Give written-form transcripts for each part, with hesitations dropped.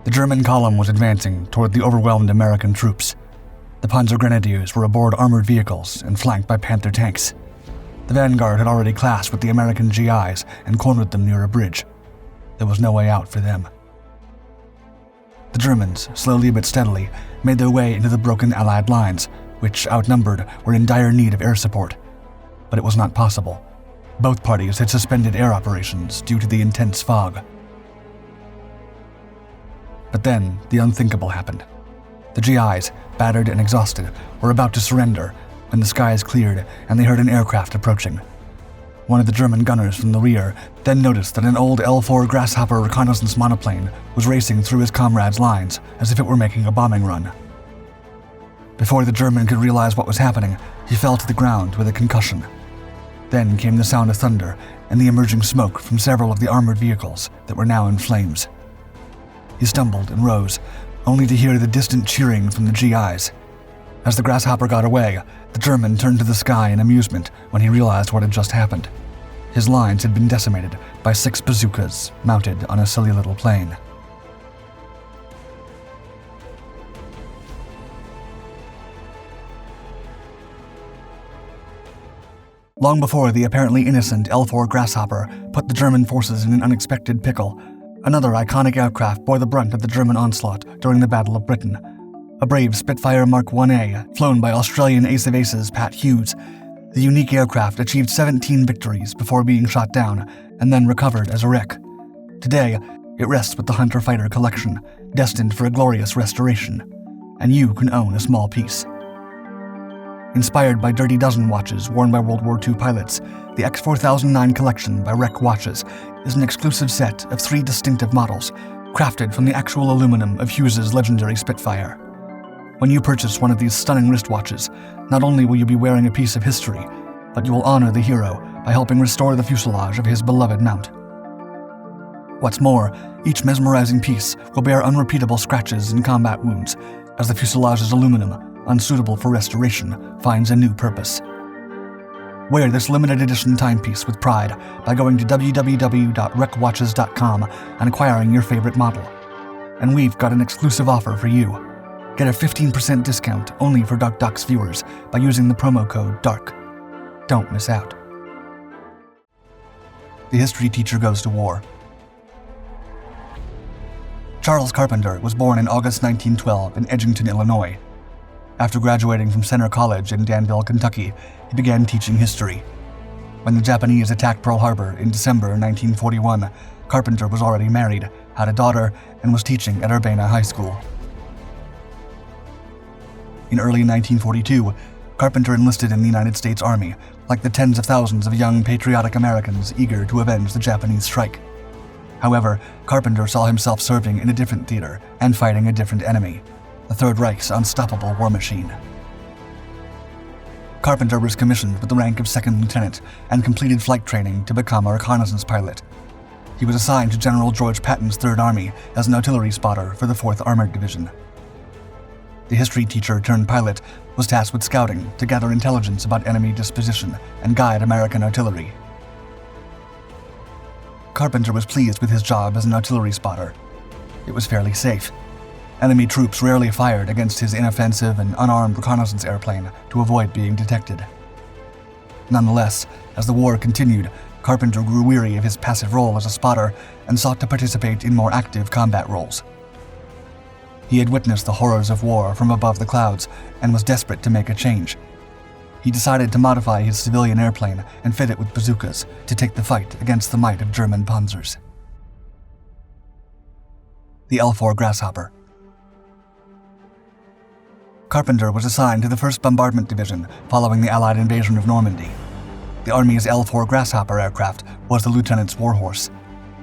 The German column was advancing toward the overwhelmed American troops. The Panzer grenadiers were aboard armored vehicles and flanked by Panther tanks. The vanguard had already clashed with the American GIs and cornered them near a bridge. There was no way out for them. The Germans, slowly but steadily, made their way into the broken Allied lines, which, outnumbered, were in dire need of air support. But it was not possible. Both parties had suspended air operations due to the intense fog. But then, the unthinkable happened. The GIs, battered and exhausted, were about to surrender when the skies cleared and they heard an aircraft approaching. One of the German gunners from the rear then noticed that an old L-4 Grasshopper reconnaissance monoplane was racing through his comrades' lines as if it were making a bombing run. Before the German could realize what was happening, he fell to the ground with a concussion. Then came the sound of thunder and the emerging smoke from several of the armored vehicles that were now in flames. He stumbled and rose, only to hear the distant cheering from the GIs. As the Grasshopper got away, the German turned to the sky in amusement when he realized what had just happened. His lines had been decimated by 6 bazookas mounted on a silly little plane. Long before the apparently innocent L-4 Grasshopper put the German forces in an unexpected pickle, another iconic aircraft bore the brunt of the German onslaught during the Battle of Britain. A brave Spitfire Mark 1A, flown by Australian ace of aces Pat Hughes, the unique aircraft achieved 17 victories before being shot down and then recovered as a wreck. Today, it rests with the Hunter Fighter collection, destined for a glorious restoration, and you can own a small piece. Inspired by Dirty Dozen watches worn by World War II pilots, the X4009 collection by Wreck Watches is an exclusive set of 3 distinctive models, crafted from the actual aluminum of Hughes's legendary Spitfire. When you purchase one of these stunning wristwatches, not only will you be wearing a piece of history, but you will honor the hero by helping restore the fuselage of his beloved mount. What's more, each mesmerizing piece will bear unrepeatable scratches and combat wounds, as the fuselage's aluminum, unsuitable for restoration, finds a new purpose. Wear this limited edition timepiece with pride by going to www.wreckwatches.com and acquiring your favorite model. And we've got an exclusive offer for you. Get a 15% discount only for Dark Ducks viewers by using the promo code DARK. Don't miss out. The history teacher goes to war. Charles Carpenter was born in August 1912 in Edgington, Illinois. After graduating from Center College in Danville, Kentucky, he began teaching history. When the Japanese attacked Pearl Harbor in December 1941, Carpenter was already married, had a daughter, and was teaching at Urbana High School. In early 1942, Carpenter enlisted in the United States Army, like the tens of thousands of young patriotic Americans eager to avenge the Japanese strike. However, Carpenter saw himself serving in a different theater and fighting a different enemy, the Third Reich's unstoppable war machine. Carpenter was commissioned with the rank of second lieutenant and completed flight training to become a reconnaissance pilot. He was assigned to General George Patton's Third Army as an artillery spotter for the 4th Armored Division. The history teacher turned pilot was tasked with scouting to gather intelligence about enemy disposition and guide American artillery. Carpenter was pleased with his job as an artillery spotter. It was fairly safe. Enemy troops rarely fired against his inoffensive and unarmed reconnaissance airplane to avoid being detected. Nonetheless, as the war continued, Carpenter grew weary of his passive role as a spotter and sought to participate in more active combat roles. He had witnessed the horrors of war from above the clouds and was desperate to make a change. He decided to modify his civilian airplane and fit it with bazookas to take the fight against the might of German panzers. The L-4 Grasshopper. Carpenter was assigned to the 1st Bombardment Division following the Allied invasion of Normandy. The Army's L-4 Grasshopper aircraft was the lieutenant's warhorse.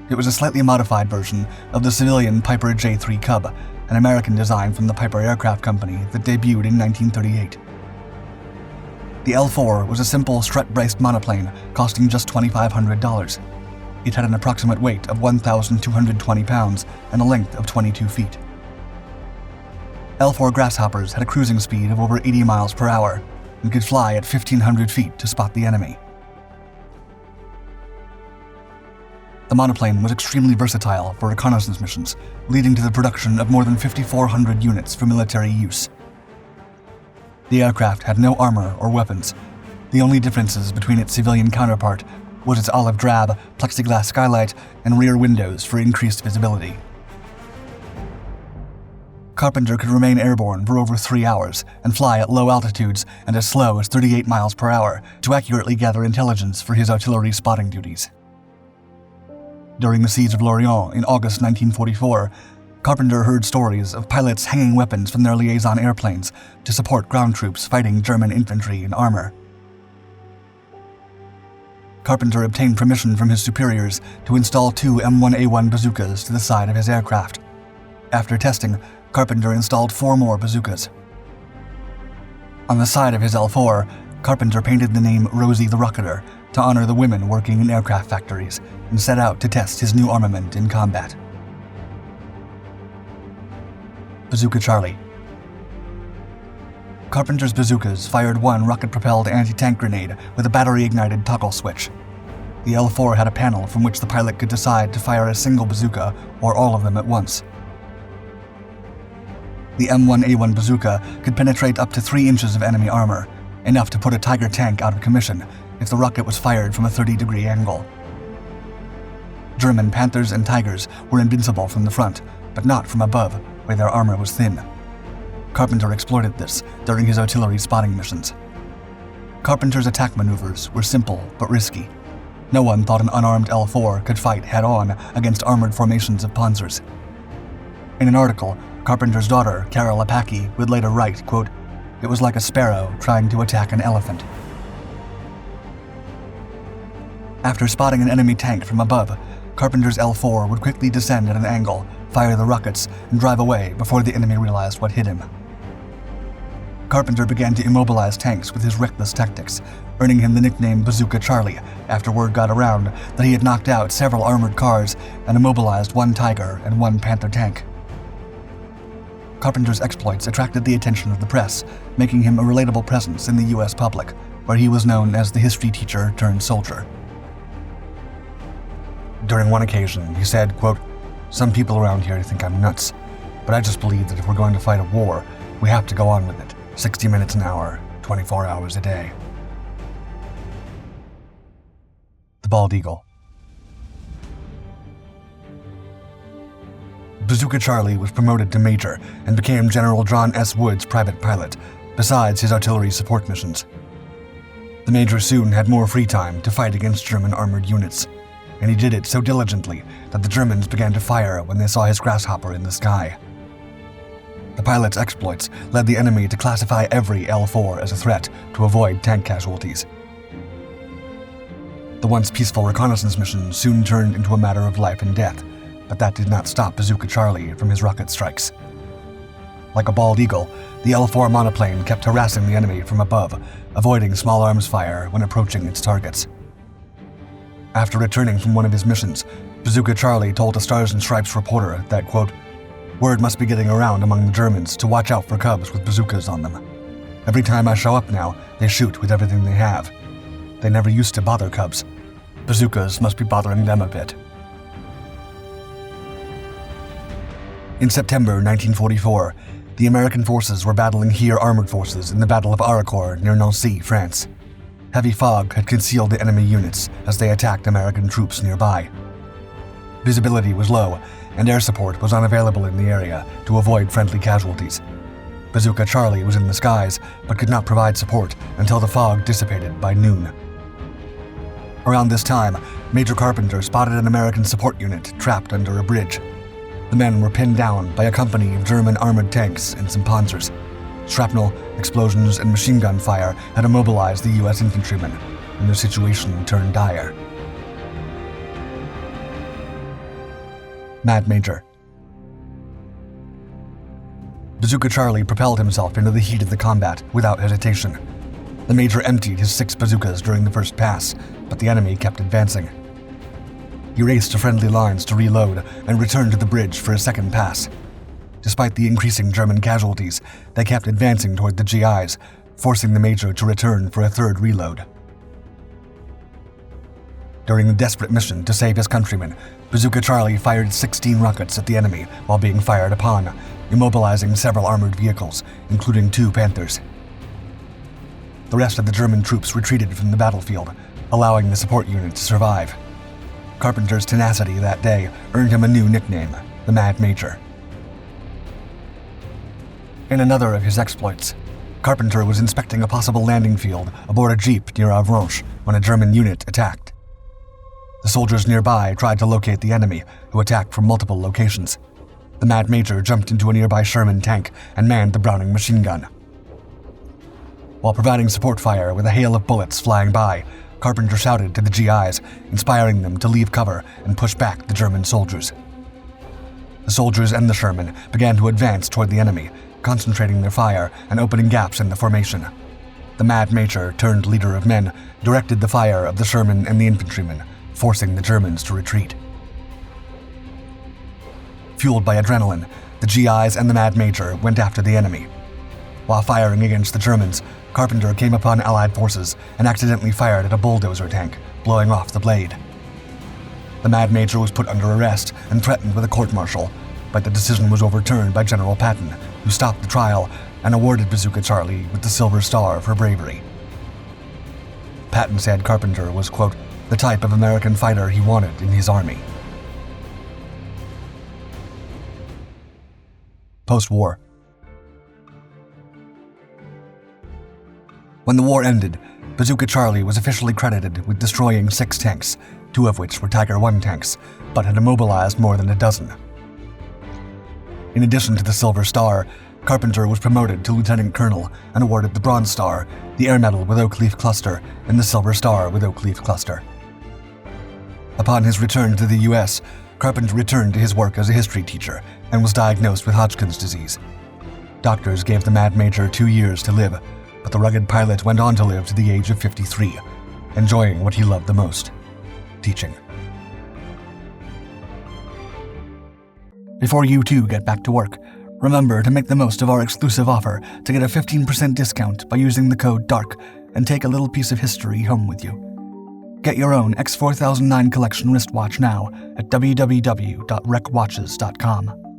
It was a slightly modified version of the civilian Piper J-3 Cub, an American design from the Piper Aircraft Company that debuted in 1938. The L-4 was a simple strut-braced monoplane costing just $2,500. It had an approximate weight of 1,220 pounds and a length of 22 feet. L-4 Grasshoppers had a cruising speed of over 80 miles per hour and could fly at 1,500 feet to spot the enemy. The monoplane was extremely versatile for reconnaissance missions, leading to the production of more than 5,400 units for military use. The aircraft had no armor or weapons. The only differences between its civilian counterpart was its olive drab, plexiglass skylight and rear windows for increased visibility. Carpenter could remain airborne for over 3 hours and fly at low altitudes and as slow as 38 miles per hour to accurately gather intelligence for his artillery spotting duties. During the siege of Lorient in August 1944, Carpenter heard stories of pilots hanging weapons from their liaison airplanes to support ground troops fighting German infantry in armor. Carpenter obtained permission from his superiors to install 2 M1A1 bazookas to the side of his aircraft. After testing, Carpenter installed 4 more bazookas. On the side of his L-4, Carpenter painted the name Rosie the Rocketer to honor the women working in aircraft factories and set out to test his new armament in combat. Bazooka Charlie. Carpenter's bazookas fired one rocket-propelled anti-tank grenade with a battery-ignited toggle switch. The L-4 had a panel from which the pilot could decide to fire a single bazooka or all of them at once. The M1A1 bazooka could penetrate up to 3 inches of enemy armor, enough to put a Tiger tank out of commission if the rocket was fired from a 30-degree angle. German Panthers and Tigers were invincible from the front, but not from above, where their armor was thin. Carpenter exploited this during his artillery spotting missions. Carpenter's attack maneuvers were simple but risky. No one thought an unarmed L-4 could fight head-on against armored formations of panzers. In an article, Carpenter's daughter, Carol Apaki, would later write, quote, "It was like a sparrow trying to attack an elephant." After spotting an enemy tank from above, Carpenter's L-4 would quickly descend at an angle, fire the rockets, and drive away before the enemy realized what hit him. Carpenter began to immobilize tanks with his reckless tactics, earning him the nickname Bazooka Charlie after word got around that he had knocked out several armored cars and immobilized 1 Tiger and 1 Panther tank. Carpenter's exploits attracted the attention of the press, making him a relatable presence in the U.S. public, where he was known as the history teacher turned soldier. During one occasion, he said, quote, "Some people around here think I'm nuts, but I just believe that if we're going to fight a war, we have to go on with it, 60 minutes an hour, 24 hours a day." The Bald Eagle. Bazooka Charlie was promoted to major and became General John S. Wood's private pilot, besides his artillery support missions. The major soon had more free time to fight against German armored units, and he did it so diligently that the Germans began to fire when they saw his Grasshopper in the sky. The pilot's exploits led the enemy to classify every L-4 as a threat to avoid tank casualties. The once peaceful reconnaissance mission soon turned into a matter of life and death, but that did not stop Bazooka Charlie from his rocket strikes. Like a bald eagle, the L-4 monoplane kept harassing the enemy from above, avoiding small arms fire when approaching its targets. After returning from one of his missions, Bazooka Charlie told a Stars and Stripes reporter that, quote, "Word must be getting around among the Germans to watch out for Cubs with bazookas on them. Every time I show up now, they shoot with everything they have. They never used to bother Cubs. Bazookas must be bothering them a bit." In September 1944, the American forces were battling Heer armored forces in the Battle of Aricourt near Nancy, France. Heavy fog had concealed the enemy units as they attacked American troops nearby. Visibility was low, and air support was unavailable in the area to avoid friendly casualties. Bazooka Charlie was in the skies, but could not provide support until the fog dissipated by noon. Around this time, Major Carpenter spotted an American support unit trapped under a bridge. The men were pinned down by a company of German armored tanks and some panzers. Shrapnel, explosions, and machine gun fire had immobilized the U.S. infantrymen, and their situation turned dire. Mad Major. Bazooka Charlie propelled himself into the heat of the combat without hesitation. The Major emptied his 6 bazookas during the first pass, but the enemy kept advancing. He raced to friendly lines to reload and returned to the bridge for a second pass. Despite the increasing German casualties, they kept advancing toward the GIs, forcing the Major to return for a third reload. During the desperate mission to save his countrymen, Bazooka Charlie fired 16 rockets at the enemy while being fired upon, immobilizing several armored vehicles, including 2 Panthers. The rest of the German troops retreated from the battlefield, allowing the support unit to survive. Carpenter's tenacity that day earned him a new nickname, the Mad Major. In another of his exploits, Carpenter was inspecting a possible landing field aboard a jeep near Avranches when a German unit attacked. The soldiers nearby tried to locate the enemy, who attacked from multiple locations. The Mad Major jumped into a nearby Sherman tank and manned the Browning machine gun. While providing support fire with a hail of bullets flying by, Carpenter shouted to the GIs, inspiring them to leave cover and push back the German soldiers. The soldiers and the Sherman began to advance toward the enemy, concentrating their fire and opening gaps in the formation. The Mad Major, turned leader of men, directed the fire of the Sherman and the infantrymen, forcing the Germans to retreat. Fueled by adrenaline, the GIs and the Mad Major went after the enemy. While firing against the Germans, Carpenter came upon Allied forces and accidentally fired at a bulldozer tank, blowing off the blade. The Mad Major was put under arrest and threatened with a court-martial, but the decision was overturned by General Patton, who stopped the trial and awarded Bazooka Charlie with the Silver Star for bravery. Patton said Carpenter was, quote, the type of American fighter he wanted in his army. Post-war. When the war ended, Bazooka Charlie was officially credited with destroying 6 tanks, 2 of which were Tiger I tanks, but had immobilized more than a dozen. In addition to the Silver Star, Carpenter was promoted to Lieutenant Colonel and awarded the Bronze Star, the Air Medal with Oak Leaf Cluster, and the Silver Star with Oak Leaf Cluster. Upon his return to the U.S., Carpenter returned to his work as a history teacher and was diagnosed with Hodgkin's disease. Doctors gave the Mad Major 2 years to live, but the rugged pilot went on to live to the age of 53, enjoying what he loved the most, teaching. Before you too get back to work, remember to make the most of our exclusive offer to get a 15% discount by using the code DARK and take a little piece of history home with you. Get your own X4009 collection wristwatch now at www.recwatches.com.